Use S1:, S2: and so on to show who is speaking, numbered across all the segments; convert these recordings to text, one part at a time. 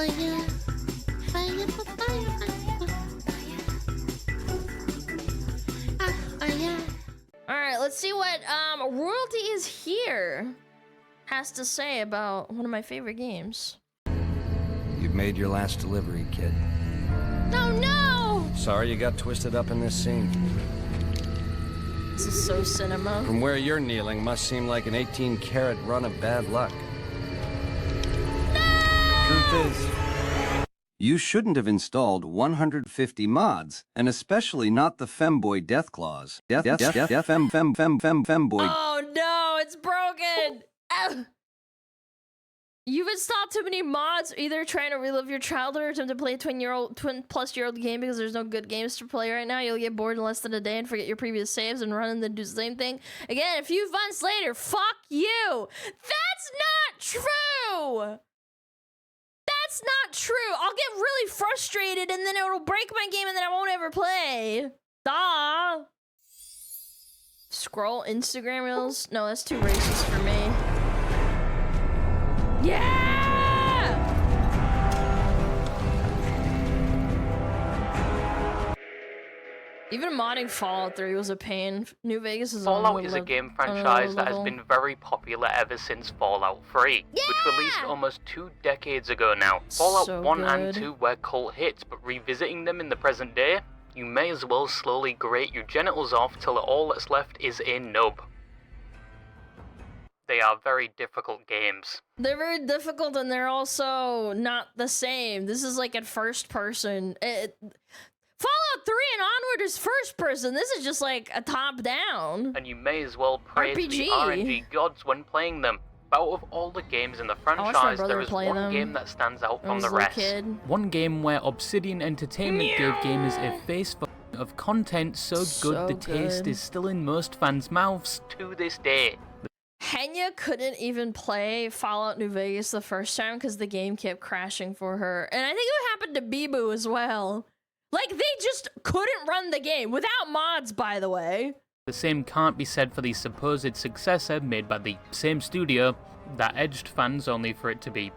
S1: fire, fire, fire, fire.
S2: All right, let's see what Royalty is here has to say about one of my favorite games.
S3: You've made your last delivery, kid.
S2: Oh no!
S3: Sorry you got twisted up in this scene.
S2: This is so cinema.
S3: From where you're kneeling must seem like an 18-carat run of bad luck.
S2: No!
S3: Truth is, you shouldn't have installed 150 mods, and especially not the femboy death clause. Femboy.
S2: Oh no, it's broken! Ow. You've installed too many mods, either trying to relive your childhood or attempt to play a twin-plus-year-old game because there's no good games to play right now. You'll get bored in less than a day and forget your previous saves and run and then do the same thing again a few months later. Fuck you! That's not true! That's not true! I'll get really frustrated and then it'll break my game and then I won't ever play. Duh! Scroll Instagram reels? No, that's too racist for me. Yeah! Even modding Fallout 3 was a pain. New Vegas is
S4: Fallout is a game franchise that has been very popular ever since Fallout 3,
S2: yeah!
S4: which released almost 2 decades ago now. Fallout
S2: So
S4: 1
S2: good.
S4: and 2 were cult hits, but revisiting them in the present day, you may as well slowly grate your genitals off till all that's left is a nub. They are very difficult games.
S2: They're very difficult and they're also not the same. This is like at first person. Fallout 3 and onward is first person. This is just like a top down.
S4: And you may as well praise
S2: RPG.
S4: the RNG gods when playing them. Out of all the games in the
S2: watched my
S4: franchise,
S2: brother
S4: there is
S2: play
S4: one
S2: them
S4: game that stands out
S2: when I
S4: from
S2: was
S4: the
S2: a little
S4: rest.
S2: kid.
S5: One game where Obsidian Entertainment gave gamers a face of content so good
S2: So
S5: the taste
S2: good.
S5: is still in most fans' mouths.
S4: To this day.
S2: Henya couldn't even play Fallout New Vegas the first time because the game kept crashing for her. And I think it happened to Bibu as well. Like, they just couldn't run the game without mods, by the way.
S5: The same can't be said for the supposed successor made by the same studio that edged fans only for it to be.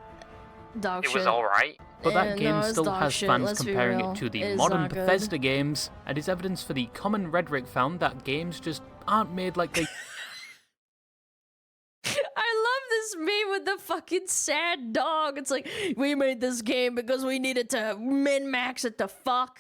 S2: Dog
S4: It
S2: shit.
S4: was alright.
S5: But that
S2: Yeah,
S5: game
S2: no, it's
S5: still
S2: dog
S5: has
S2: shit,
S5: fans
S2: let's be
S5: comparing
S2: real.
S5: it to the
S2: It is
S5: modern
S2: not good.
S5: Bethesda games, and is evidence for the common rhetoric found that games just aren't made like they
S2: I love this meme with the fucking sad dog. It's like, we made this game because we needed to min-max it to fuck.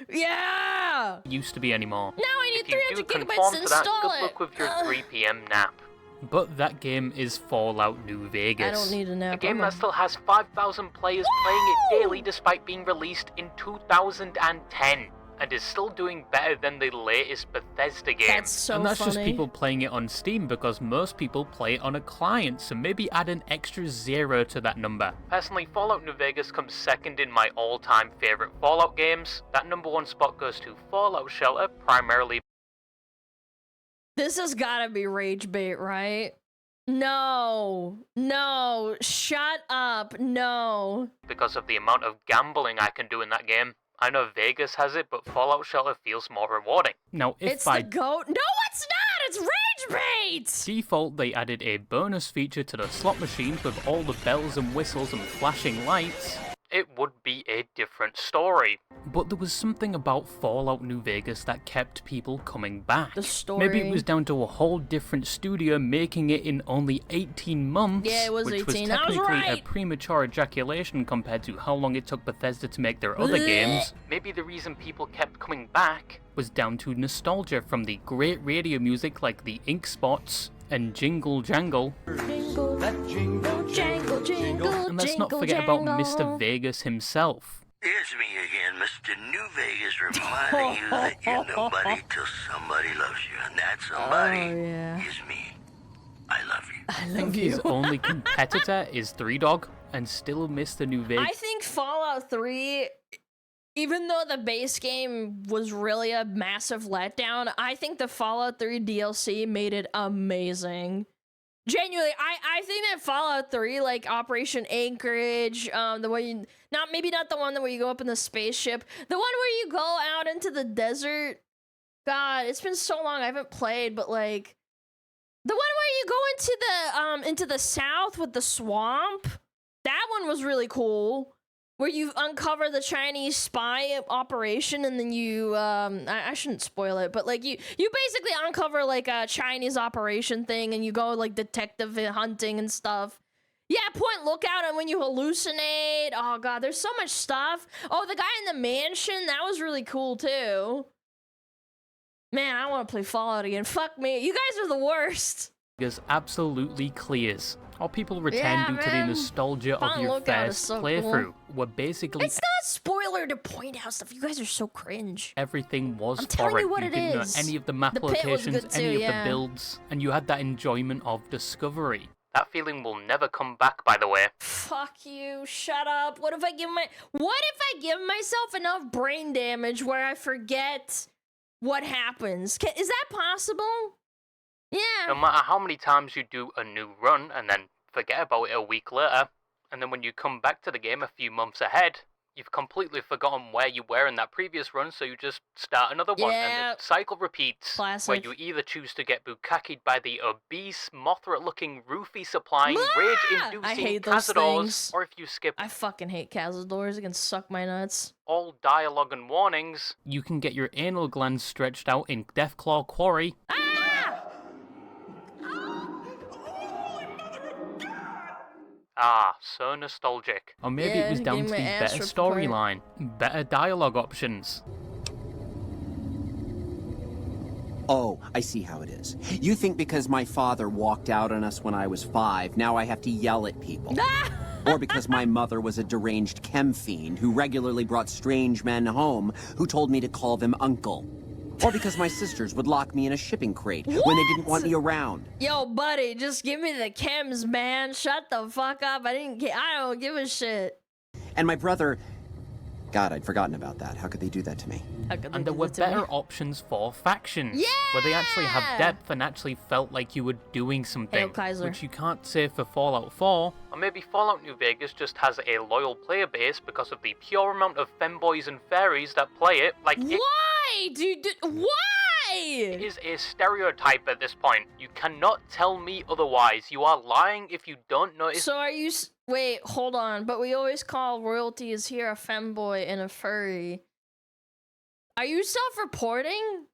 S2: Yeah!
S5: used to be anymore.
S2: Now I need
S4: If you do
S2: 300
S4: conform
S2: gigabytes to
S4: to that,
S2: install
S4: good
S2: it.
S4: luck with your 3 PM nap.
S5: But that game is Fallout New Vegas.
S2: I don't need a nap.
S4: A game
S2: I'm
S4: that still has 5,000 players playing it daily despite being released in 2010, and is still doing better than the latest Bethesda game.
S2: That's so
S5: And that's
S2: funny.
S5: just people playing it on Steam because most people play it on a client, so maybe add an extra 0 to that number.
S4: Personally, Fallout New Vegas comes second in my all-time favorite Fallout games. That #1 spot goes to Fallout Shelter, primarily
S2: This has gotta be rage bait, right? No. No. Shut up. No.
S4: because of the amount of gambling I can do in that game. I know Vegas has it, but Fallout Shelter feels more rewarding.
S5: Now, if
S2: It's
S5: by
S2: the goat. No, it's not! It's rage bait!
S5: default they added a bonus feature to the slot machines with all the bells and whistles and flashing lights,
S4: It would be a different story.
S5: but there was something about Fallout New Vegas that kept people coming back.
S2: The story.
S5: Maybe it was down to a whole different studio making it in only 18 months,
S2: Yeah, it was
S5: which
S2: 18.
S5: was
S2: I was
S5: technically a
S2: right.
S5: premature ejaculation compared to how long it took Bethesda to make their other
S2: Blech.
S5: games,
S4: Maybe the reason people kept coming back
S5: was down to nostalgia from the great radio music like the Ink Spots and Jingle Jangle.
S2: Jingle, jangle, jingle,
S5: And let's not
S2: jingle,
S5: forget
S2: jangle.
S5: about Mr. Vegas himself.
S6: It's me again, Mr. New Vegas, reminding you that you're nobody till somebody loves you, and that somebody
S2: Oh, yeah.
S6: is me. I love you.
S2: I
S5: And
S2: love
S5: his
S2: you.
S5: only competitor is Three Dog, and still Mr. New Vegas.
S2: I think Fallout 3, even though the base game was really a massive letdown, I think the Fallout 3 DLC made it amazing. Genuinely, I think that Fallout 3, like Operation Anchorage, the way you, maybe not the one where you go up in the spaceship, the one where you go out into the desert. God, it's been so long I haven't played, but like the one where you go into the south with the swamp. That one was really cool. where you uncover the Chinese spy operation, and then you I shouldn't spoil it, but like you basically uncover like a Chinese operation thing, and you go like detective hunting and stuff. Yeah, point lookout on when you hallucinate. Oh god, there's so much stuff. Oh, the guy in the mansion, that was really cool too. Man, I want to play Fallout again. Fuck me, you guys are the worst.
S5: Vegas absolutely clears. Or people return due to the nostalgia of your first playthrough, where basically
S2: it's not a spoiler to point out stuff. You guys are so cringe.
S5: everything was
S2: I'm telling you what
S5: you
S2: it
S5: didn't
S2: is.
S5: know any of the map
S2: The pit was
S5: locations,
S2: good too,
S5: any of
S2: yeah.
S5: the builds, and you had that enjoyment of discovery.
S4: That feeling will never come back, by the way.
S2: Fuck you, shut up. What if I give myself enough brain damage where I forget what happens? Is that possible? Yeah.
S4: No matter how many times you do a new run and then forget about it a week later, and then when you come back to the game a few months ahead, you've completely forgotten where you were in that previous run, so you just start another one, and the cycle repeats.
S2: Classic.
S4: Where you either choose to get bukkakied by the obese, Mothra-looking, roofie-supplying,
S2: I
S4: rage-inducing
S2: hate those
S4: Cazadors,
S2: things.
S4: or if you skip
S2: I fucking hate Cazadors. It can suck my nuts.
S4: all dialogue and warnings.
S5: You can get your anal glands stretched out in Deathclaw Quarry.
S4: Ah, so nostalgic.
S5: Or maybe it was down to the better storyline, better dialogue options.
S7: Oh, I see how it is. You think because my father walked out on us when I was 5, now I have to yell at people. Or because my mother was a deranged chem fiend who regularly brought strange men home who told me to call them uncle. Or because my sisters would lock me in a shipping crate when they didn't want me around.
S2: Yo, buddy, just give me the chems, man. Shut the fuck up. I don't give a shit.
S7: And my brother... God, I'd forgotten about that. How could they do that to me?
S5: And there were better options for factions, where they actually have depth and actually felt like you were doing something, which you can't say for Fallout 4.
S4: Or maybe Fallout New Vegas just has a loyal player base because of the pure amount of femboys and fairies that play it. Like,
S2: why, dude? Why?
S4: It is a stereotype at this point. You cannot tell me otherwise. You are lying if you don't notice.
S2: So are you... Wait, hold on. But we always call royalties here a femboy and a furry. Are you self-reporting?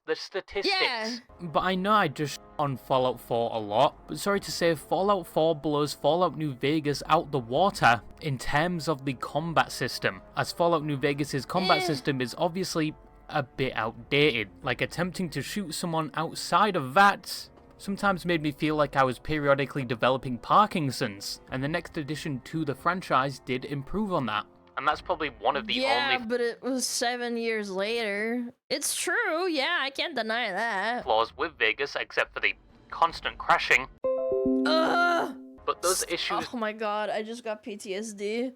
S4: The statistics.
S2: Yeah.
S5: But I know I just on Fallout 4 a lot, but sorry to say, Fallout 4 blows Fallout New Vegas out the water in terms of the combat system, as Fallout New Vegas' combat system is obviously a bit outdated. Like, attempting to shoot someone outside of that sometimes made me feel like I was periodically developing Parkinson's, and the next addition to the franchise did improve on that.
S4: And that's probably one of the only
S2: but it was 7 years later. It's true, yeah, I can't deny that.
S4: flaws with Vegas, except for the constant crashing.
S2: Ugh!
S4: But those issues
S2: Oh my god, I just got PTSD.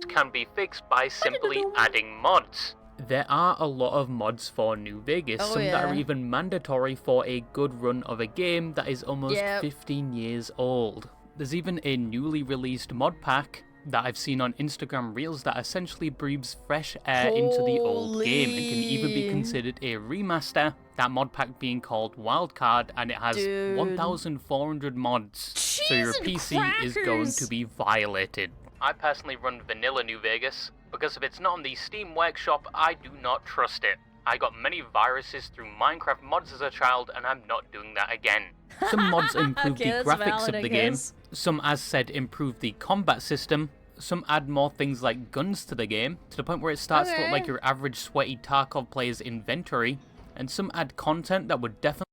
S4: can be fixed by simply adding mods.
S5: There are a lot of mods for New Vegas, some that are even mandatory for a good run of a game that is almost 15 years old. There's even a newly released mod pack that I've seen on Instagram Reels that essentially breathes fresh air into the old game and can even be considered a remaster. That mod pack being called Wildcard, and it has 1,400 mods, so your PC is going to be violated.
S4: I personally run vanilla New Vegas, because if it's not on the Steam Workshop, I do not trust it. I got many viruses through Minecraft mods as a child, and I'm not doing that again.
S5: Some mods improve
S2: Okay,
S5: the
S2: that's
S5: graphics
S2: valid,
S5: of the
S2: I
S5: game,
S2: guess.
S5: some, as said, improve the combat system, some add more things like guns to the game, to the point where it starts to look like your average sweaty Tarkov player's inventory, and some add content that would definitely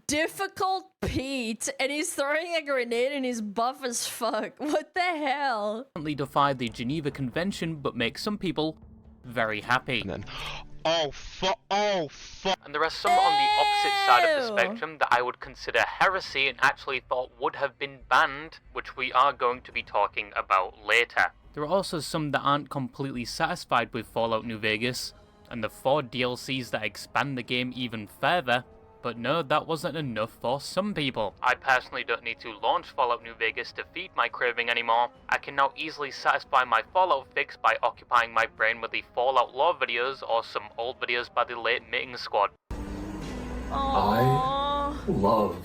S2: Difficult Pete, and he's throwing a grenade and he's buff as fuck. What the hell?
S5: defy the Geneva Convention, but make some people very happy.
S8: And then, oh fuck!
S4: And there are some on the opposite side of the spectrum that I would consider heresy and actually thought would have been banned, which we are going to be talking about later.
S5: There are also some that aren't completely satisfied with Fallout New Vegas, and the 4 DLCs that expand the game even further, but no, that wasn't enough for some people.
S4: I personally don't need to launch Fallout New Vegas to feed my craving anymore. I can now easily satisfy my Fallout fix by occupying my brain with the Fallout lore videos or some old videos by the late Mating Squad.
S2: Aww.
S9: I love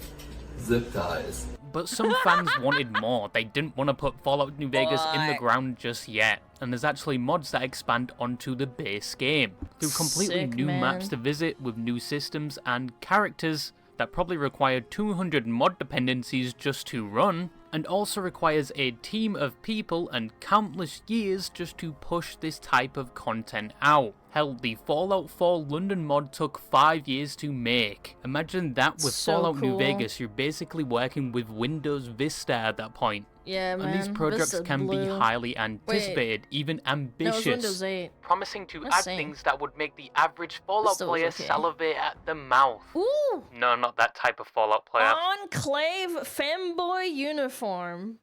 S9: zip ties.
S5: But some fans wanted more. They didn't want to put Fallout New Vegas in the ground just yet. And there's actually mods that expand onto the base game, through completely
S2: Sick,
S5: new
S2: man.
S5: maps to visit with new systems and characters that probably require 200 mod dependencies just to run, and also requires a team of people and countless years just to push this type of content out. Hell, the Fallout 4 London mod took 5 years to make. Imagine that with
S2: So
S5: Fallout New
S2: cool.
S5: Vegas, you're basically working with Windows Vista at that point.
S2: Yeah, man.
S5: And these projects
S2: Vista
S5: can be
S2: Blue.
S5: highly anticipated, even
S2: No, it was
S5: ambitious.
S2: Windows 8.
S4: Promising to
S2: That's
S4: add
S2: same.
S4: things that would make the average Fallout
S2: Vista was
S4: player
S2: okay.
S4: salivate at the mouth.
S2: Ooh!
S4: No, not that type of Fallout player.
S2: Enclave femboy uniform.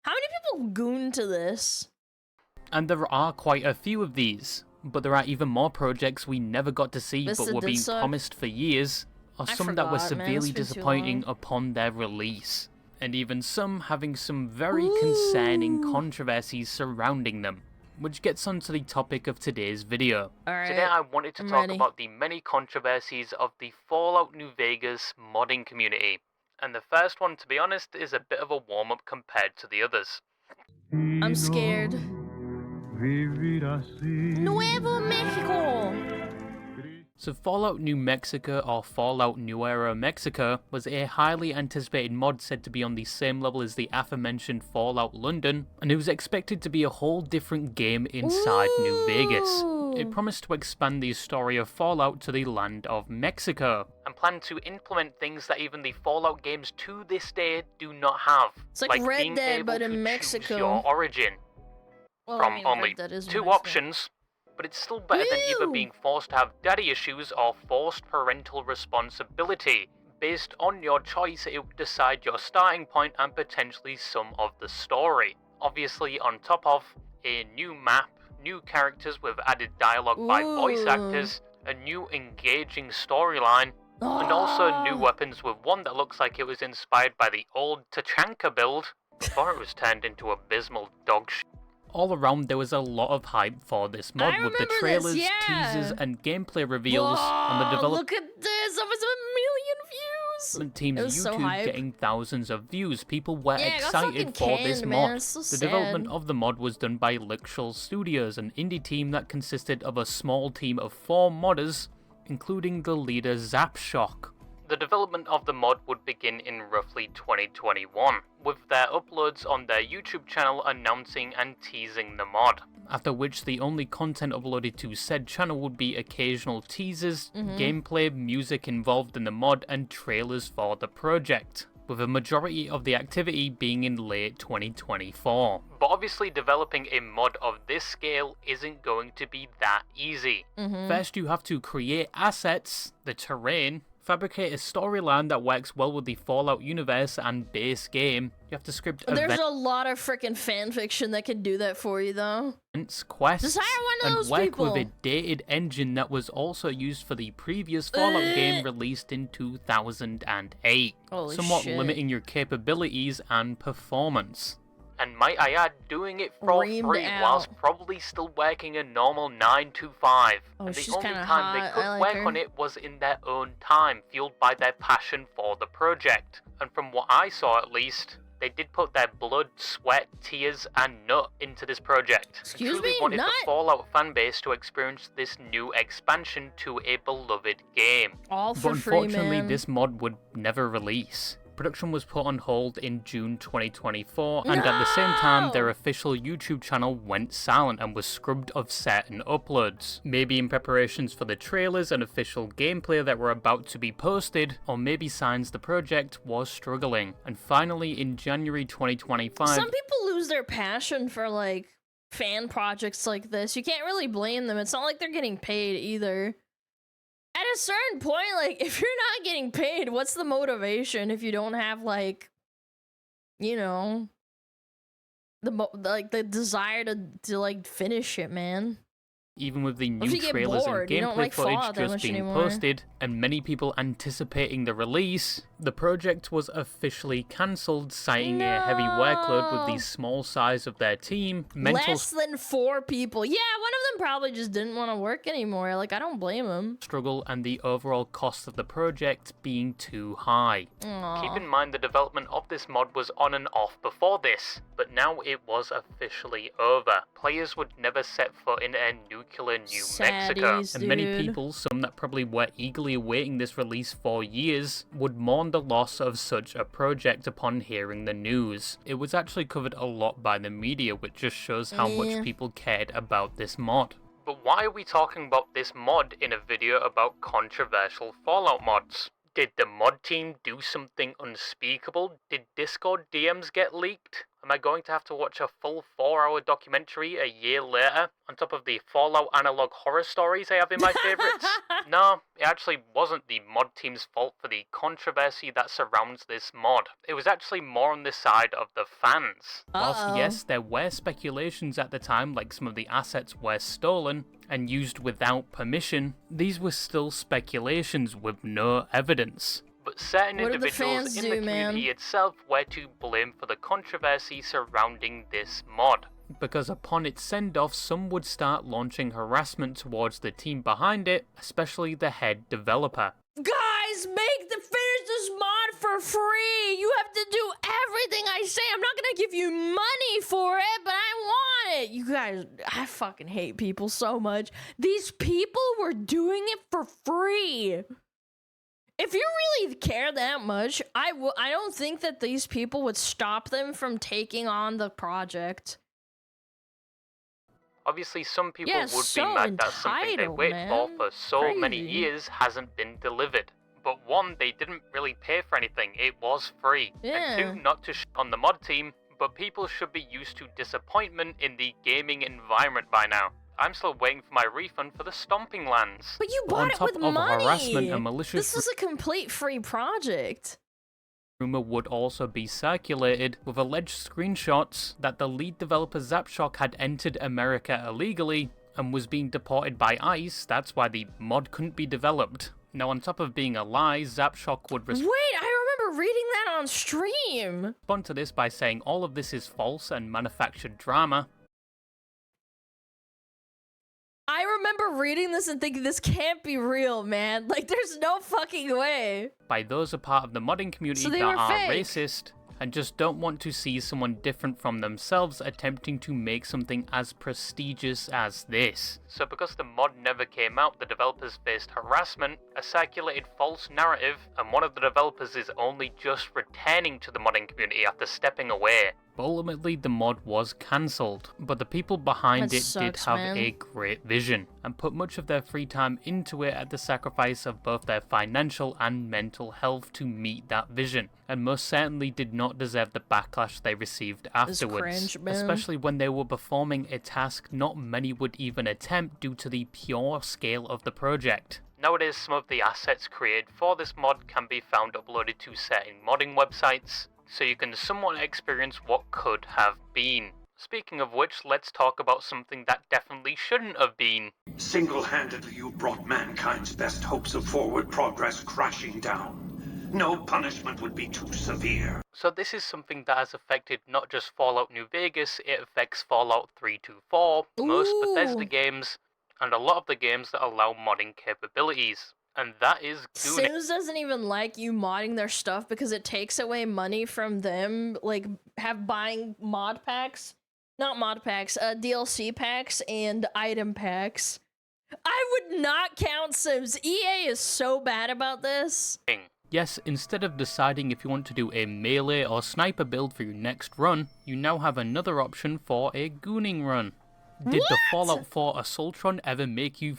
S2: How many people goon to this?
S5: And there are quite a few of these, but there are even more projects we never got to see
S2: Vista
S5: but were
S2: did
S5: being
S2: suck.
S5: promised for years, or
S2: I
S5: some that were
S2: forgot, man.
S5: severely
S2: It's been too
S5: disappointing
S2: long.
S5: upon their release, and even some having some very concerning controversies surrounding them, which gets onto the topic of today's video.
S2: Alright.
S4: Today I wanted to
S2: I'm
S4: talk
S2: ready.
S4: about the many controversies of the Fallout New Vegas modding community. And the first one, to be honest, is a bit of a warm-up compared to the others.
S2: I'm scared. Nuevo Mexico!
S5: So Fallout New Mexico, or Fallout Nuevo Mexico, was a highly anticipated mod said to be on the same level as the aforementioned Fallout London, and it was expected to be a whole different game inside New Vegas. It promised to expand the story of Fallout to the land of Mexico.
S4: And plan to implement things that even the Fallout games to this day do not have.
S2: It's like Red
S4: being
S2: Dead,
S4: able
S2: but
S4: to
S2: in
S4: choose
S2: Mexico.
S4: your origin
S2: Well,
S4: from
S2: I mean,
S4: only
S2: Red Dead is
S4: 2
S2: Mexico.
S4: options. But it's still better than either
S2: Ew.
S4: being forced to have daddy issues or forced parental responsibility. Based on your choice, it would decide your starting point and potentially some of the story. Obviously, on top of a new map, new characters with added dialogue by voice
S2: Ooh.
S4: actors, a new engaging storyline, and also new
S2: Oh.
S4: weapons with one that looks like it was inspired by the old Tachanka build before it was turned into abysmal dog shit.
S5: All around, there was a lot of hype for this mod,
S2: I
S5: with the
S2: remember
S5: trailers,
S2: this, yeah.
S5: teasers, and gameplay reveals, and the
S2: Whoa,
S5: development
S2: look at this! Almost 1 million views!
S5: team's
S2: It was so
S5: YouTube
S2: hype.
S5: getting thousands of views. People were
S2: Yeah, it got
S5: excited
S2: fucking
S5: for this
S2: canned,
S5: mod.
S2: man. It's so
S5: The
S2: sad.
S5: development of the mod was done by Lixual Studios, an indie team that consisted of a small team of 4 modders, including the leader Zapshock.
S4: The development of the mod would begin in roughly 2021, with their uploads on their YouTube channel announcing and teasing the mod.
S5: After which the only content uploaded to said channel would be occasional teasers, gameplay, music involved in the mod, and trailers for the project, with a majority of the activity being in late 2024.
S4: But obviously developing a mod of this scale isn't going to be that easy.
S5: First, you have to create assets, the terrain, fabricate a storyline that works well with the Fallout universe and base game. You have to script
S2: There's a lot of freaking fanfiction that can do that for you, though.
S5: events, quests,
S2: Just hire one of
S5: and
S2: those
S5: work
S2: people.
S5: with a dated engine that was also used for the previous Fallout game released in 2008,
S2: Holy
S5: somewhat
S2: shit.
S5: limiting your capabilities and performance.
S4: And might I add, doing it for
S2: Reamed
S4: free
S2: out.
S4: whilst probably still working a normal 9 to 5.
S2: Oh,
S4: And the
S2: she's
S4: only
S2: kinda
S4: time they
S2: hot.
S4: could
S2: I like
S4: work
S2: her.
S4: on it was in their own time, fueled by their passion for the project. And from what I saw at least, they did put their blood, sweat, tears, and nut into this project. And
S2: Excuse
S4: truly
S2: me,
S4: wanted
S2: nut?
S4: the Fallout fanbase to experience this new expansion to a beloved game.
S2: All
S5: But
S2: for free,
S5: unfortunately,
S2: man.
S5: this mod would never release. Production was put on hold in June 2024, and at the same time, their official YouTube channel went silent and was scrubbed of certain uploads. Maybe in preparations for the trailers and official gameplay that were about to be posted, or maybe signs the project was struggling. And finally, in January 2025,
S2: Some people lose their passion for, like, fan projects like this. You can't really blame them. It's not like they're getting paid either. At a certain point, like, if you're not getting paid, what's the motivation if you don't have, like, you know, the desire to like finish it, man?
S5: even with the
S2: What if
S5: new
S2: you get
S5: trailers and
S2: bored? You don't
S5: gameplay
S2: like
S5: footage
S2: Fallout that
S5: just
S2: much
S5: being
S2: anymore.
S5: posted, and many people anticipating the release, the project was officially cancelled, citing a heavy workload with
S2: No.
S5: the small size of their team, mental
S2: Less than 4 people. Yeah, one of them probably just didn't want to work anymore. Like, I don't blame them.
S5: Struggle and the overall cost of the project being too high.
S2: Aww.
S4: Keep in mind the development of this mod was on and off before this, but now it was officially over. Players would never set foot in a nuclear New Mexico.
S5: And many people, some that probably were eagerly awaiting this release for years, would mourn the loss of such a project upon hearing the news. It was actually covered a lot by the media, which just shows how much people cared about this mod.
S4: But why are we talking about this mod in a video about controversial Fallout mods? Did the mod team do something unspeakable? Did Discord DMs get leaked? Am I going to have to watch a full 4-hour documentary a year later, on top of the Fallout analog horror stories I have in my favourites? No, it actually wasn't the mod team's fault for the controversy that surrounds this mod. It was actually more on the side of the fans.
S5: Whilst yes, there were speculations at the time, like some of the assets were stolen and used without permission, these were still speculations with no evidence.
S4: But certain individuals in the community itself were to blame for the controversy surrounding this mod.
S5: Because upon its send-off, some would start launching harassment towards the team behind it, especially the head developer.
S2: Guys, finish this mod for free! You have to do everything I say! I'm not gonna give you money for it, but I want it! You guys, I fucking hate people so much. These people were doing it for free! If you really care that much, I don't think that these people would stop them from taking on the project.
S4: Obviously, some people would be mad that something they waited for so many years hasn't been delivered. But one, they didn't really pay for anything, it was free. And two, not to shit on the mod team, but people should be used to disappointment in the gaming environment by now. I'm still waiting for my refund for the Stomping Lands.
S2: But you bought it with money!
S5: Harassment and malicious
S2: this is a complete free project.
S5: Rumor would also be circulated with alleged screenshots that the lead developer Zapshock had entered America illegally and was being deported by ICE. That's why the mod couldn't be developed. Now, on top of being a lie, Zapshock would
S2: Wait, I remember reading that on stream!
S5: Respond to this by saying all of this is false and manufactured drama.
S2: I remember reading this and thinking, this can't be real, man. Like, there's no fucking way.
S5: By those a part of the modding community that are racist and just don't want to see someone different from themselves attempting to make something as prestigious as this.
S4: So because the mod never came out, the developers faced harassment, a circulated false narrative, and one of the developers is only just returning to the modding community after stepping away.
S5: But ultimately, the mod was cancelled, but the people behind it did have a great vision, and put much of their free time into it at the sacrifice of both their financial and mental health to meet that vision, and most certainly did not deserve the backlash they received afterwards, especially when they were performing a task not many would even attempt due to the pure scale of the project.
S4: Nowadays, some of the assets created for this mod can be found uploaded to certain modding websites, so you can somewhat experience what could have been. Speaking of which, let's talk about something that definitely shouldn't have been.
S9: Single-handedly, you brought mankind's best hopes of forward progress crashing down. No punishment would be too severe.
S4: So this is something that has affected not just Fallout New Vegas, it affects Fallout 3 to 4, most Bethesda games, and a lot of the games that allow modding capabilities. And that is gooning.
S2: Sims doesn't even like you modding their stuff because it takes away money from them, like buying mod packs. Not mod packs, DLC packs and item packs. I would not count Sims. EA is so bad about this.
S5: Yes, instead of deciding if you want to do a melee or sniper build for your next run, you now have another option for a gooning run. Did the Fallout 4 Assaultron ever make you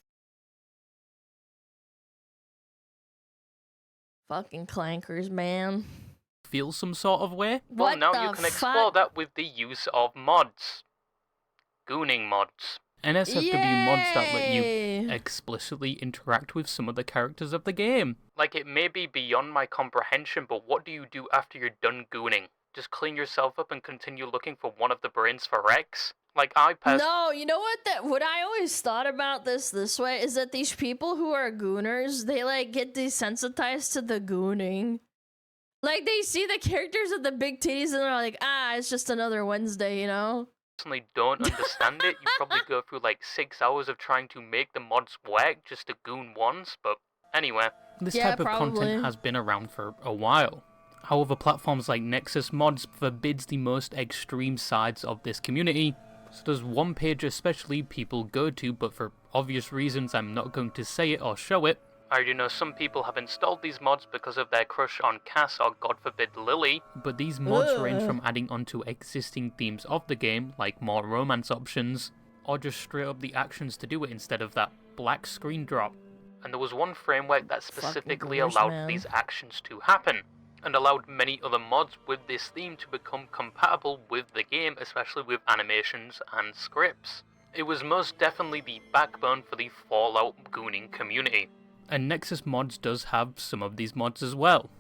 S2: fucking clankers, man?
S5: Feel some sort of way?
S4: Well, now you can explore that with the use of mods. Gooning mods.
S5: NSFW mods that let you explicitly interact with some of the characters of the game.
S4: Like, it may be beyond my comprehension, but what do you do after you're done gooning? Just clean yourself up and continue looking for one of the brains for Rex? Like,
S2: No, you know what I always thought about this way is that these people who are gooners, they like get desensitized to the gooning. Like, they see the characters with the big titties and they're like, it's just another Wednesday, you know?
S4: personally don't understand it. You probably go through like 6 hours of trying to make the mods work just to goon once, but anyway.
S5: This
S2: Yeah,
S5: type of content has been around for a while. However, platforms like Nexus Mods forbids the most extreme sides of this community, so there's one page especially people go to, but for obvious reasons I'm not going to say it or show it.
S4: I already know some people have installed these mods because of their crush on Cass or, God forbid, Lily.
S5: But these mods range from adding onto existing themes of the game, like more romance options, or just straight up the actions to do it instead of that black screen drop.
S4: And there was one framework that specifically allowed these actions to happen, and allowed many other mods with this theme to become compatible with the game, especially with animations and scripts. It was most definitely the backbone for the Fallout gooning community.
S5: And Nexus Mods does have some of these mods as well,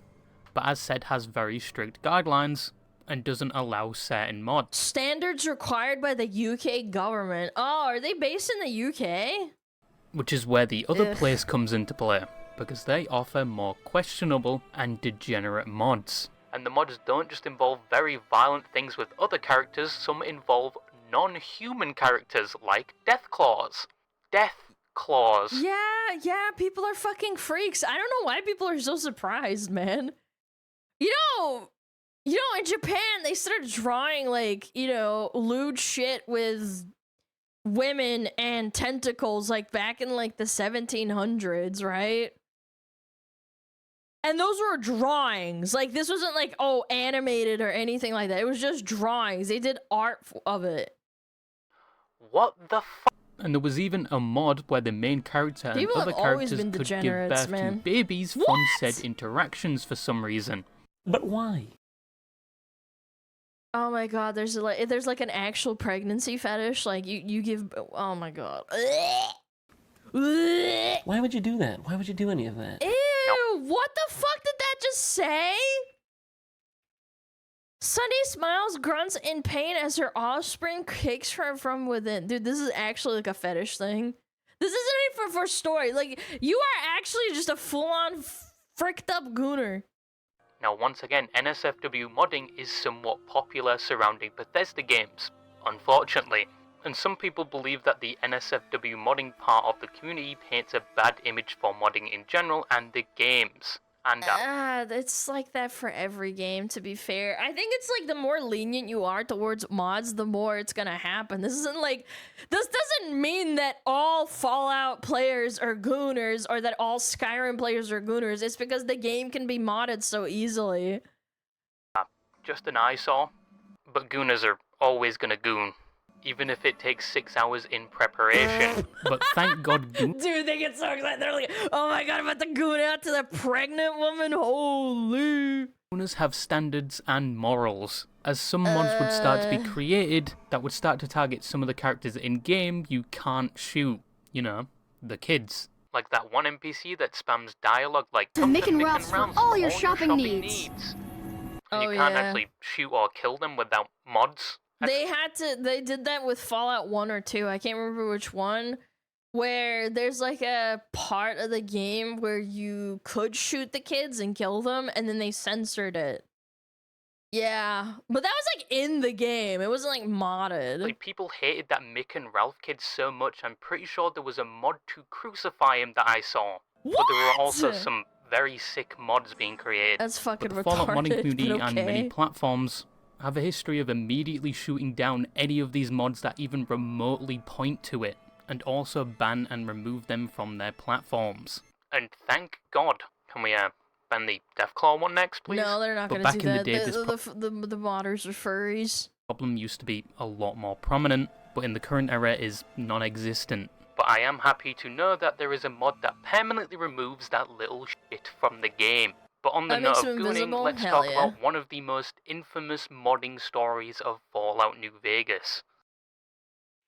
S5: but as said has very strict guidelines and doesn't allow certain mods.
S2: Standards required by the UK government. Oh, are they based in the UK?
S5: Which is where the other place comes into play, because they offer more questionable and degenerate mods.
S4: And the mods don't just involve very violent things with other characters, some involve non-human characters like death claws.
S2: Yeah, people are fucking freaks. I don't know why people are so surprised, man. You know, in Japan, they started drawing, like, lewd shit with women and tentacles, like, back in, like, the 1700s, right? And those were drawings. Like, this wasn't, like, animated or anything like that. It was just drawings. They did art of it.
S4: What the fuck?
S5: And there was even a mod where the main character and other characters could give birth to babies from said interactions for some reason.
S10: But why?
S2: Oh my god, there's like an actual pregnancy fetish. Like you give. Oh my god.
S10: Why would you do that? Why would you do any of that?
S2: Ew! What the fuck did that just say? Sunday smiles, grunts in pain as her offspring kicks her from within. Dude, this is actually like a fetish thing. This isn't even for story. Like, you are actually just a full-on fricked up gooner.
S4: Now, once again, NSFW modding is somewhat popular surrounding Bethesda games, unfortunately. And some people believe that the NSFW modding part of the community paints a bad image for modding in general and the games. And
S2: it's like that for every game, to be fair. I think it's like the more lenient you are towards mods, the more it's gonna happen. This doesn't mean that all Fallout players are gooners or that all Skyrim players are gooners. It's because the game can be modded so easily.
S4: Just an eyesore, but gooners are always gonna goon. Even if it takes 6 hours in preparation.
S5: But thank God
S2: Dude, they get so excited. They're like, oh my god, I'm about to goon out to the pregnant woman. Holy.
S5: Gooners have standards and morals. As some mods would start to be created that would start to target some of the characters in-game you can't shoot. You know, the kids.
S4: Like that one NPC that spams dialogue like,
S11: to Mick and Ralph's for all your shopping needs.
S4: And you can't actually shoot or kill them without mods.
S2: They did that with Fallout 1 or 2, I can't remember which one, where there's like a part of the game where you could shoot the kids and kill them, and then they censored it. Yeah, but that was like in the game, it wasn't like modded.
S4: Like, people hated that Mick and Ralph kid so much, I'm pretty sure there was a mod to crucify him that I saw.
S2: What?
S4: But there were also some very sick mods being created.
S2: That's fucking retarded.
S5: The Fallout modding community
S2: okay.
S5: and many platforms have a history of immediately shooting down any of these mods that even remotely point to it, and also ban and remove them from their platforms.
S4: And thank God. Can we ban the Deathclaw one next, please?
S2: No, they're not going to do that. The modders are furries.
S5: Problem used to be a lot more prominent, but in the current era is non-existent.
S4: But I am happy to know that there is a mod that permanently removes that little shit from the game. But on the note of gooning, let's talk about one of the most infamous modding stories of Fallout New Vegas.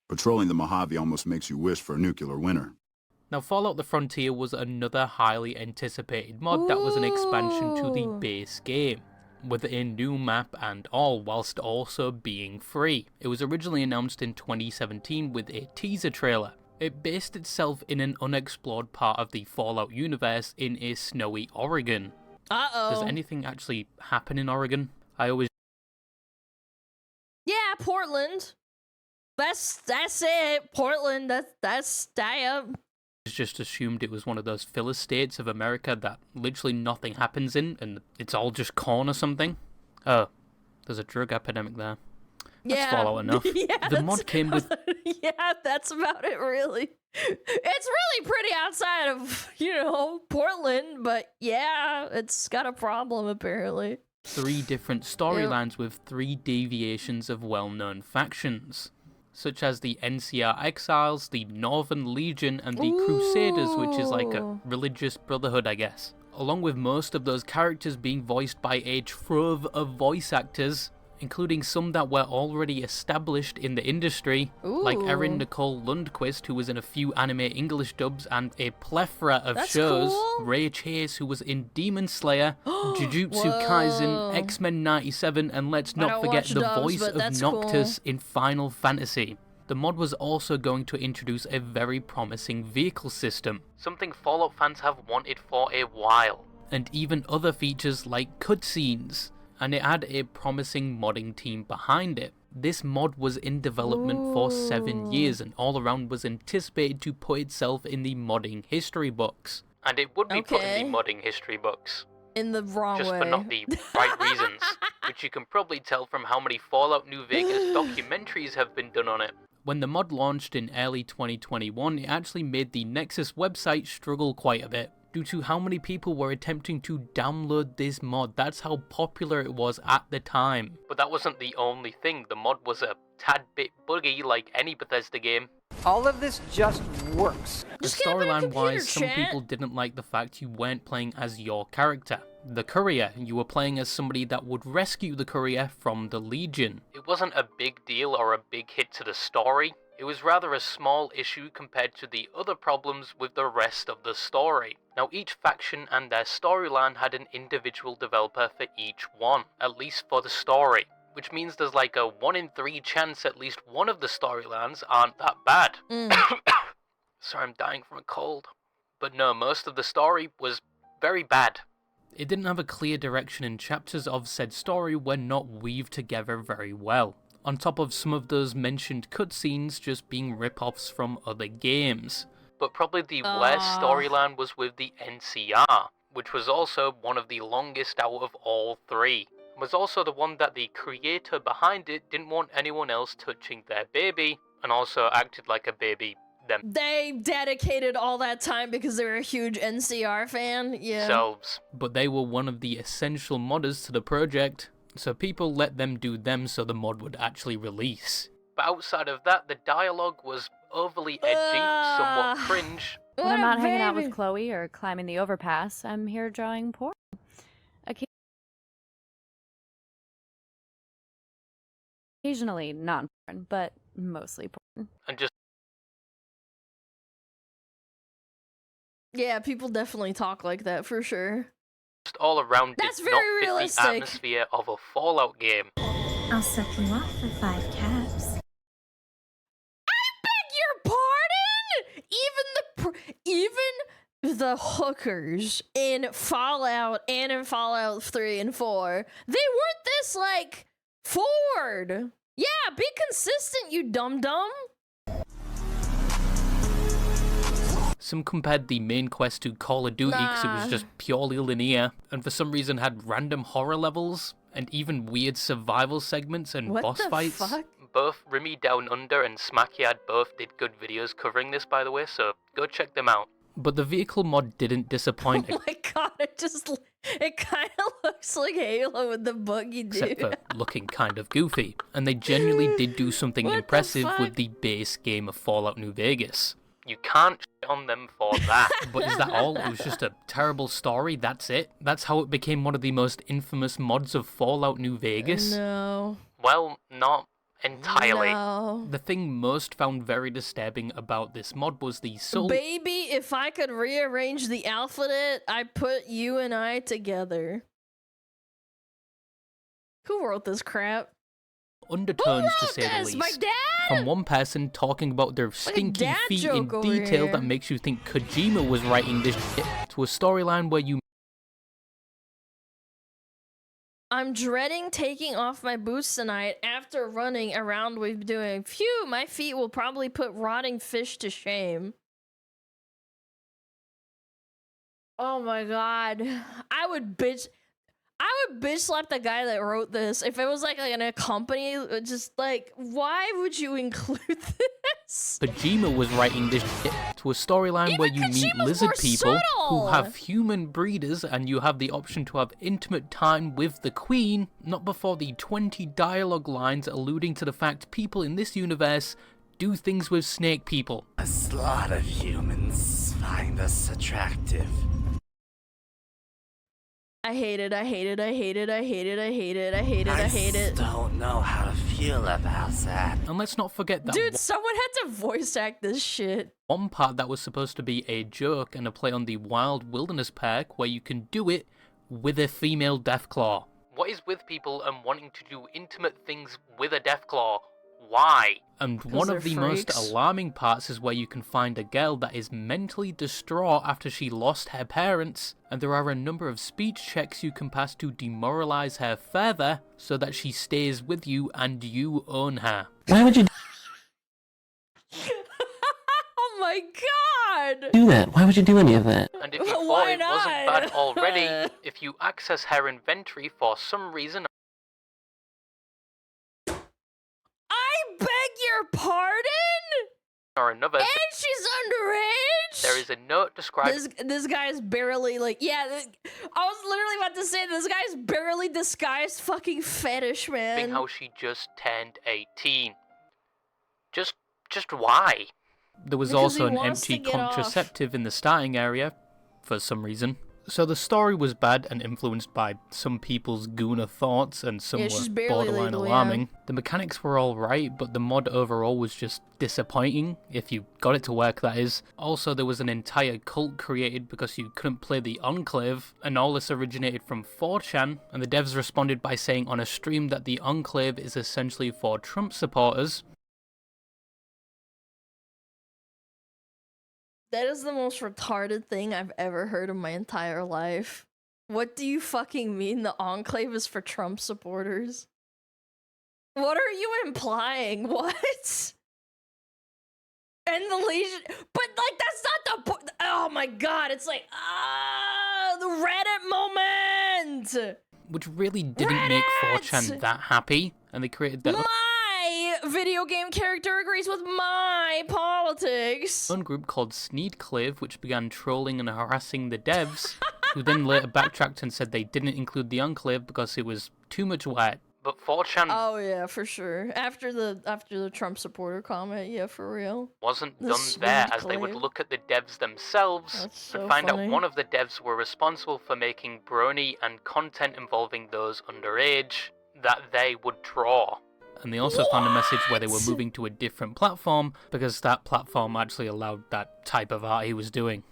S12: Patrolling the Mojave almost makes you wish for a nuclear winter.
S5: Now, Fallout the Frontier was another highly anticipated mod that was an expansion to the base game, with a new map and all, whilst also being free. It was originally announced in 2017 with a teaser trailer. It based itself in an unexplored part of the Fallout universe in a snowy Oregon. Does anything actually happen in Oregon?
S2: Yeah, Portland. That's it. Portland. That's damn.
S5: It's just assumed it was one of those filler states of America that literally nothing happens in, and it's all just corn or something. Oh, there's a drug epidemic there. That's Fallout enough.
S2: Yeah,
S5: the mod came with...
S2: Yeah, that's about it, really. It's really pretty outside of, Portland, but yeah, it's got a problem, apparently.
S5: 3 different storylines with 3 deviations of well-known factions, such as the NCR Exiles, the Northern Legion, and the Crusaders, which is like a religious brotherhood, I guess. Along with most of those characters being voiced by a trove of voice actors, including some that were already established in the industry, like Erin Nicole Lundquist, who was in a few anime English dubs and a plethora of shows,
S2: cool.
S5: Ray Chase, who was in Demon Slayer, Jujutsu Kaisen, X-Men 97, and let's not forget the voice of Noctis in Final Fantasy. The mod was also going to introduce a very promising vehicle system,
S4: something Fallout fans have wanted for a while,
S5: and even other features like cutscenes. And it had a promising modding team behind it. This mod was in development for 7 years and all around was anticipated to put itself in the modding history books.
S4: And it would be put in the modding history books.
S2: In the wrong way.
S4: Just for not the right reasons, which you can probably tell from how many Fallout New Vegas documentaries have been done on it.
S5: When the mod launched in early 2021, it actually made the Nexus website struggle quite a bit, due to how many people were attempting to download this mod. That's how popular it was at the time.
S4: But that wasn't the only thing. The mod was a tad bit buggy like any Bethesda game.
S13: All of this just works.
S5: The storyline-wise, some people didn't like the fact you weren't playing as your character, the courier. You were playing as somebody that would rescue the courier from the Legion.
S4: It wasn't a big deal or a big hit to the story. It was rather a small issue compared to the other problems with the rest of the story. Now, each faction and their storyline had an individual developer for each one, at least for the story, which means there's like a 1 in 3 chance at least one of the storylines aren't that bad. Sorry, I'm dying from a cold. But no, most of the story was very bad.
S5: It didn't have a clear direction, and chapters of said story were not weaved together very well, on top of some of those mentioned cutscenes just being rip-offs from other games.
S4: But probably the worst storyline was with the NCR, which was also one of the longest out of all 3. It was also the one that the creator behind it didn't want anyone else touching their baby, and also acted like a baby them.
S2: They dedicated all that time because they were a huge NCR fan,
S4: Selves.
S5: But they were one of the essential modders to the project, so people let them do them so the mod would actually release.
S4: But outside of that, the dialogue was overly edgy, somewhat cringe.
S11: When I'm not hanging out with Chloe or climbing the overpass, I'm here drawing porn. Occasionally non-porn, but mostly porn.
S4: And just...
S2: Yeah, people definitely talk like that, for sure.
S4: Just all around
S2: That's
S4: did
S2: very
S4: not fit
S2: realistic.
S4: the atmosphere of a Fallout game.
S1: I'll suck you off for 5 caps.
S2: I beg your pardon? Even the hookers in Fallout and in Fallout 3 and 4, they weren't this, like, forward. Yeah, be consistent, you dum-dum.
S5: Some compared the main quest to Call of Duty because it was just purely linear, and for some reason had random horror levels, and even weird survival segments and boss fights.
S2: Fuck?
S4: Both Remy Down Under and SmugAlana both did good videos covering this, by the way, so go check them out.
S5: But the vehicle mod didn't disappoint.
S2: Oh my god, it kind of looks like Halo with the buggy dude.
S5: Except for looking kind of goofy. And they genuinely did do something impressive with the base game of Fallout New Vegas.
S4: You can't shit on them for that.
S5: But is that all? It was just a terrible story, that's it? That's how it became one of the most infamous mods of Fallout New Vegas?
S2: No.
S4: Well, not entirely.
S2: No.
S5: The thing most found very disturbing about this mod was the soul...
S2: Baby, if I could rearrange the alphabet, I'd put you and I together. Who wrote this crap?
S5: Undertones, to say the least.
S2: My dad?
S5: From one person talking about their stinky
S2: dad
S5: feet in
S2: joke over
S5: detail
S2: here.
S5: that makes you think Kojima was writing this shit, to a storyline where you
S2: I'm dreading taking off my boots tonight after running around we've been doing. Phew, my feet will probably put rotting fish to shame. Oh my god. I would bitch slap the guy that wrote this. If it was like in a company, just like, why would you include this?
S5: Kojima was writing this shit to a storyline where you meet lizard people who have human breeders and you have the option to have intimate time with the queen, not before the 20 dialogue lines alluding to the fact people in this universe do things with snake people.
S14: A lot of humans find us attractive.
S2: I hate it, I hate it, I hate it, I hate it, I hate it, I hate it, I hate it.
S14: I don't know how to feel about that.
S5: And let's not forget that
S2: dude, someone had to voice act this shit.
S5: One part that was supposed to be a joke and a play on the Wild Wilderness perk where you can do it with a female Deathclaw.
S4: What is with people and wanting to do intimate things with a Deathclaw? Why?
S5: And one of the most alarming parts is where you can find a girl that is mentally distraught after she lost her parents, and there are a number of speech checks you can pass to demoralize her further so that she stays with you and you own her.
S10: Why would you
S2: Oh my god!
S10: do that? Why would you do any of that?
S4: And if you thought it wasn't bad already, if you access her inventory for some reason...
S2: I beg your pardon?
S4: Or another...
S2: And she's underage?
S4: There is a note describing...
S2: This guy's barely, like, yeah, I was literally about to say, this guy's barely disguised fucking fetish, man.
S4: How she just turned 18. Just why?
S5: There was also an empty contraceptive in the starting area, for some reason. So the story was bad and influenced by some people's gooner thoughts, and some were borderline alarming. The mechanics were alright, but the mod overall was just disappointing, if you got it to work, that is. Also, there was an entire cult created because you couldn't play the Enclave, and all this originated from 4chan, and the devs responded by saying on a stream that the Enclave is essentially for Trump supporters.
S2: That is the most retarded thing I've ever heard in my entire life. What do you fucking mean the Enclave is for Trump supporters? What are you implying? What? And the Legion... But, like, that's not the point. Oh my god, it's like... the Reddit moment!
S5: Which really didn't make 4chan that happy, and they created their
S2: video game character agrees with my politics.
S5: One group called Sneedclave, which began trolling and harassing the devs, who then later backtracked and said they didn't include the Enclave because it was too much wet.
S4: But 4chan...
S2: Oh yeah, for sure. After the Trump supporter comment, yeah, for real.
S4: Wasn't done there, as they would look at the devs themselves and find out one of the devs were responsible for making brony and content involving those underage that they would draw.
S5: And they also found a message where they were moving to a different platform because that platform actually allowed that type of art he was doing.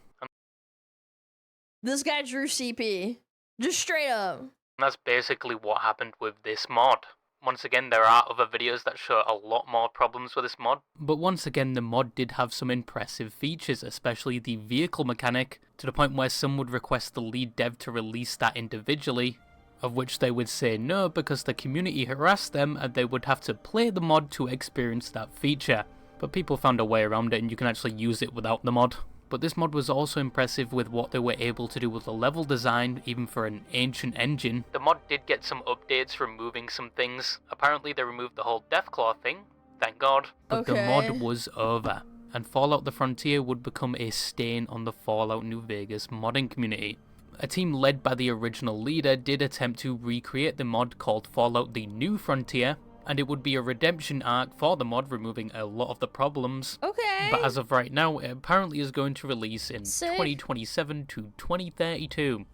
S2: This guy drew CP. Just straight up.
S4: And that's basically what happened with this mod. Once again, there are other videos that show a lot more problems with this mod.
S5: But once again, the mod did have some impressive features, especially the vehicle mechanic, to the point where some would request the lead dev to release that individually, of which they would say no because the community harassed them and they would have to play the mod to experience that feature. But people found a way around it and you can actually use it without the mod. But this mod was also impressive with what they were able to do with the level design, even for an ancient engine.
S4: The mod did get some updates, removing some things. Apparently they removed the whole Deathclaw thing, thank god.
S5: But the mod was over, and Fallout the Frontier would become a stain on the Fallout New Vegas modding community. A team led by the original leader did attempt to recreate the mod called Fallout the New Frontier, and it would be a redemption arc for the mod, removing a lot of the problems.
S2: Okay.
S5: But as of right now, it apparently is going to release in 2027 to 2032.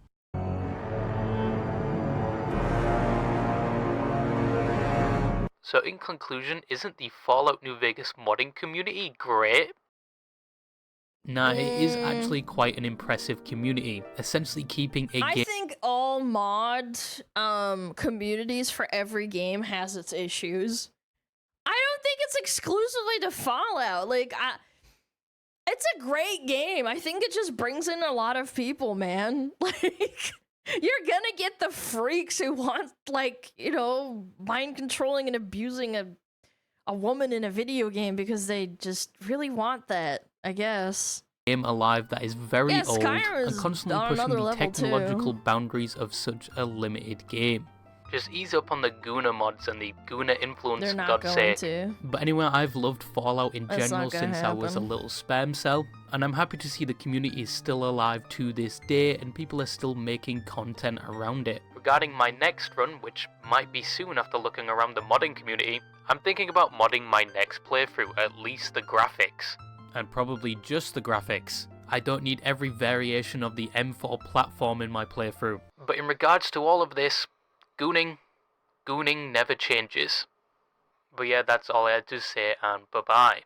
S4: So in conclusion, isn't the Fallout New Vegas modding community great?
S5: Nah, it is actually quite an impressive community, essentially keeping a game...
S2: I think all mod communities for every game has its issues. I don't think it's exclusively to Fallout. Like, it's a great game. I think it just brings in a lot of people, man. Like, You're gonna get the freaks who want, like, you know, mind controlling and abusing a woman in a video game because they just really want that, I guess.
S5: Game alive that is very old and constantly pushing the technological boundaries of such a limited game.
S4: Just ease up on the Gooner mods and the Gooner influence,
S2: They're not
S4: God's
S2: going
S4: sake.
S2: to.
S5: But anyway, I've loved Fallout in
S2: That's
S5: general
S2: not gonna
S5: since I was a
S2: happen.
S5: little sperm cell, and I'm happy to see the community is still alive to this day and people are still making content around it.
S4: Regarding my next run, which might be soon after looking around the modding community, I'm thinking about modding my next playthrough, at least the graphics.
S5: And probably just the graphics. I don't need every variation of the M4 platform in my playthrough.
S4: But in regards to all of this, gooning never changes. But yeah, that's all I had to say, and bye-bye.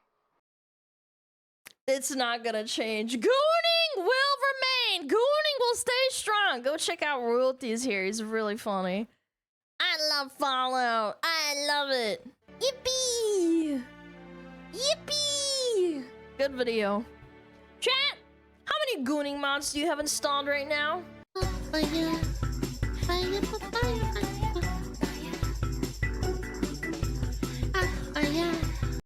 S2: It's not gonna change. Gooning will remain. Gooning will stay strong. Go check out Royalties here. He's really funny. I love Fallout. I love it. Yippee! Yippee! Good video. Chat, how many gooning mods do you have installed right now?